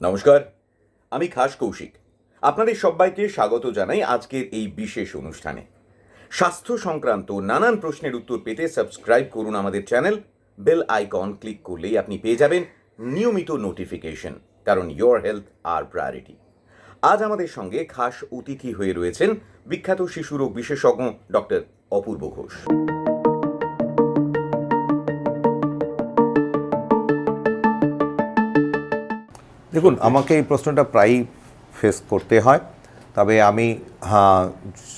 নমস্কার, আমি খাস কৌশিক। আপনাদের সবাইকে স্বাগত জানাই আজকের এই বিশেষ অনুষ্ঠানে। স্বাস্থ্য সংক্রান্ত নানান প্রশ্নের উত্তর পেতে সাবস্ক্রাইব করুন আমাদের চ্যানেল। বেল আইকন ক্লিক করলেই আপনি পেয়ে যাবেন নিয়মিত নোটিফিকেশন, কারণ ইয়োর হেলথ আর প্রায়োরিটি। আজ আমাদের সঙ্গে খাস অতিথি হয়ে রয়েছেন বিখ্যাত শিশুরোগ বিশেষজ্ঞ ডক্টর অপূর্ব ঘোষ। দেখুন, আমাকে এই প্রশ্নটা প্রায়ই ফেস করতে হয়, তবে আমি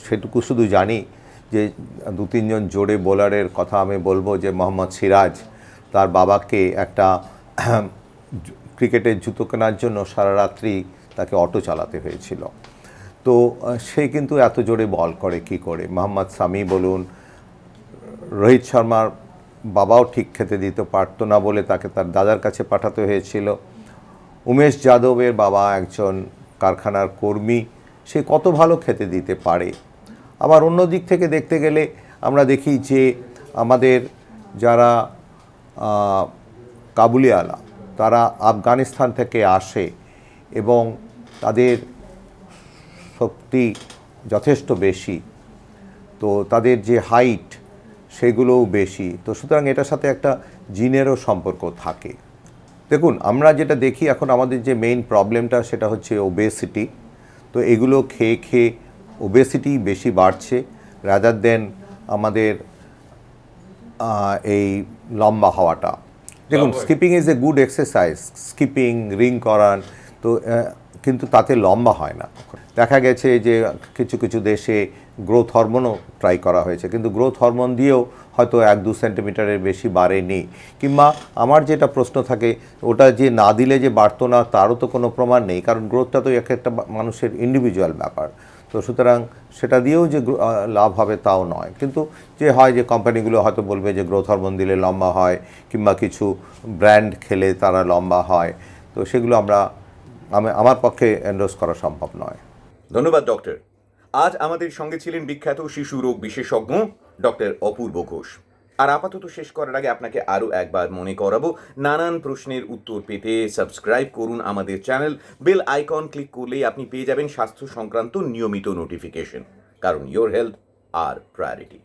সেটুকু শুধু জানি যে 2-3 জন জোরে বোলারের কথা আমি বলবো যে মোহাম্মদ সিরাজ তার বাবাকে একটা ক্রিকেটের জুতো কেনার জন্য সারা রাত্রি তাকে অটো চালাতে হয়েছিল। তো সে কিন্তু এত জোরে বল করে কি করে। মোহাম্মদ সামি বলুন, রোহিত শর্মার বাবাও ঠিক খেতে দিতে পারতো না বলে তাকে তার দাদার কাছে পাঠাতে হয়েছিল। উমেশ যাদবের বাবা একজন কারখানার কর্মী, সে কত ভালো খেতে দিতে পারে। আবার অন্য দিক থেকে দেখতে গেলে আমরা দেখি যে আমাদের যারা কাবুলিওয়ালা, তারা আফগানিস্তান থেকে আসে এবং তাদের শক্তি যথেষ্ট বেশি, তো তাদের যে হাইট সেগুলোও বেশি। তো সুতরাং এটার সাথে একটা জিনেরও সম্পর্ক থাকে। দেখুন, আমরা যেটা দেখি এখন আমাদের যে মেইন প্রবলেমটা সেটা হচ্ছে ওবেসিটি। তো এগুলো খেয়ে খেয়ে ওবেসিটি বেশি বাড়ছে রাদার দেন আমাদের এই লম্বা হওয়াটা। দেখুন, skipping is a good exercise, skipping, ring করান, তো কিন্তু তাতে লম্বা হয় না। দেখা গেছে যে কিছু কিছু দেশে গ্রোথ হরমোনও ট্রাই করা হয়েছে, কিন্তু গ্রোথ হরমোন দিয়েও হয়তো 1-2 সেন্টিমিটারের বেশি বাড়েনি। কিংবা আমার যেটা প্রশ্ন থাকে, ওটা যে না দিলে যে বাড়তো না তারও তো কোনো প্রমাণ নেই, কারণ গ্রোথটা তো এক একটা মানুষের ইন্ডিভিজুয়াল ব্যাপার। তো সুতরাং সেটা দিয়েও যে লাভ হবে তাও নয়। কিন্তু যে হয় যে কোম্পানিগুলো হয়তো বলবে যে গ্রোথ হরমোন দিলে লম্বা হয়, কিংবা কিছু ব্র্যান্ড খেলে তারা লম্বা হয়, তো সেগুলো আমার পক্ষে এন্ডোর্স করা সম্ভব নয়। ধন্যবাদ ডক্টর। আজ আমাদের সঙ্গে ছিলেন বিখ্যাত শিশু রোগ বিশেষজ্ঞ ডক্টর অপূর্ব ঘোষ। আর আপাতত শেষ করার আগে আপনাকে আরও একবার মনে করাবো, নানান প্রশ্নের উত্তর পেতে সাবস্ক্রাইব করুন আমাদের চ্যানেল। বেল আইকন ক্লিক করলেই আপনি পেয়ে যাবেন স্বাস্থ্য সংক্রান্ত নিয়মিত নোটিফিকেশন, কারণ ইয়োর হেলথ আর প্রায়োরিটি।